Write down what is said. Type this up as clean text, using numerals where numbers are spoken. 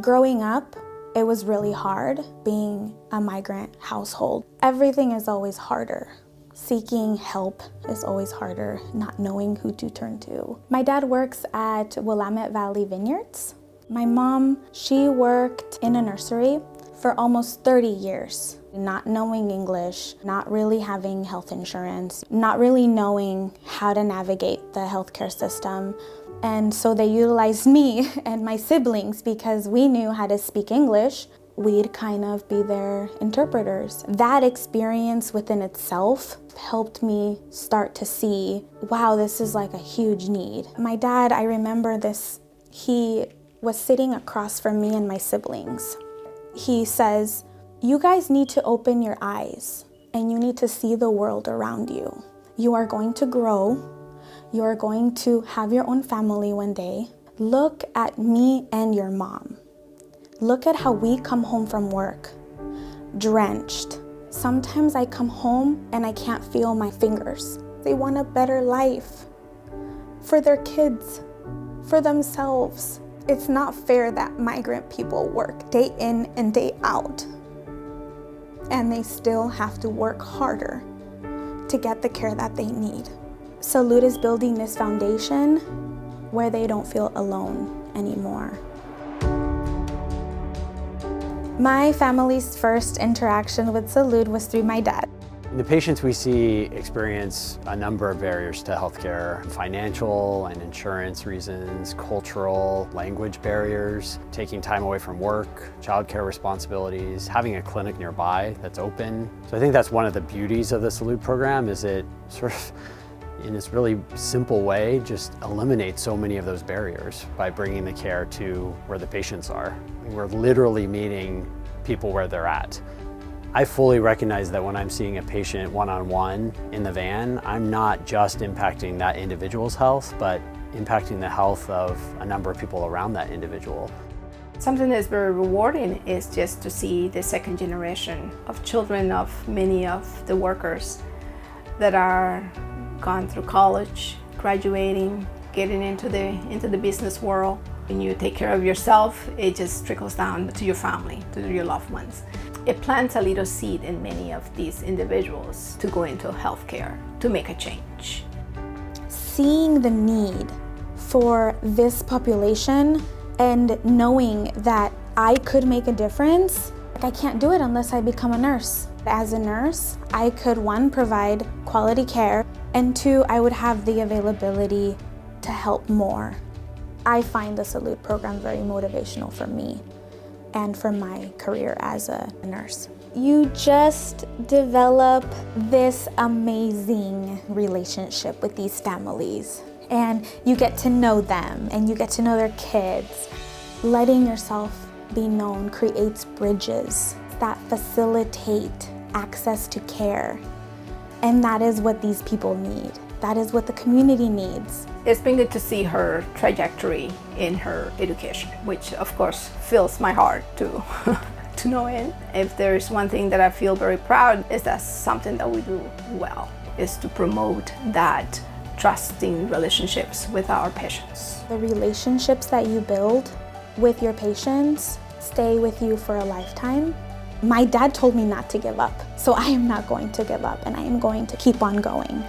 Growing up, it was really hard being a migrant household. Everything is always harder. Seeking help is always harder, not knowing who to turn to. My dad works at Willamette Valley Vineyards. My mom, she worked in a nursery for almost 30 years. Not knowing English, not really having health insurance, not really knowing how to navigate the healthcare system. And so they utilized me and my siblings because we knew how to speak English. We'd kind of be their interpreters. That experience within itself helped me start to see, wow, this is like a huge need. My dad, I remember this, he was sitting across from me and my siblings. He says, you guys need to open your eyes and you need to see the world around you. You are going to grow. You are going to have your own family one day. Look at me and your mom. Look at how we come home from work, drenched. Sometimes I come home and I can't feel my fingers. They want a better life for their kids, for themselves. It's not fair that migrant people work day in and day out, and they still have to work harder to get the care that they need. Salud is building this foundation where they don't feel alone anymore. My family's first interaction with Salud was through my dad. The patients we see experience a number of barriers to healthcare: financial and insurance reasons, cultural, language barriers, taking time away from work, childcare responsibilities, having a clinic nearby that's open. So I think that's one of the beauties of the Salud program, is it sort of, in this really simple way, just eliminates so many of those barriers by bringing the care to where the patients are. We're literally meeting people where they're at. I fully recognize that when I'm seeing a patient one-on-one in the van, I'm not just impacting that individual's health, but impacting the health of a number of people around that individual. Something that's very rewarding is just to see the second generation of children of many of the workers that are gone through college, graduating, getting into the business world. When you take care of yourself, it just trickles down to your family, to your loved ones. It plants a little seed in many of these individuals to go into healthcare, to make a change. Seeing the need for this population and knowing that I could make a difference, I can't do it unless I become a nurse. As a nurse, I could, one, provide quality care, and two, I would have the availability to help more. I find the Salud program very motivational for me and for my career as a nurse. You just develop this amazing relationship with these families, and you get to know them and you get to know their kids. Letting yourself be known creates bridges that facilitate access to care. And that is what these people need. That is what the community needs. It's been good to see her trajectory in her education, which of course fills my heart to know it. If there is one thing that I feel very proud, is that something that we do well, is to promote that trusting relationships with our patients. The relationships that you build with your patients stay with you for a lifetime. My dad told me not to give up, so I am not going to give up, and I am going to keep on going.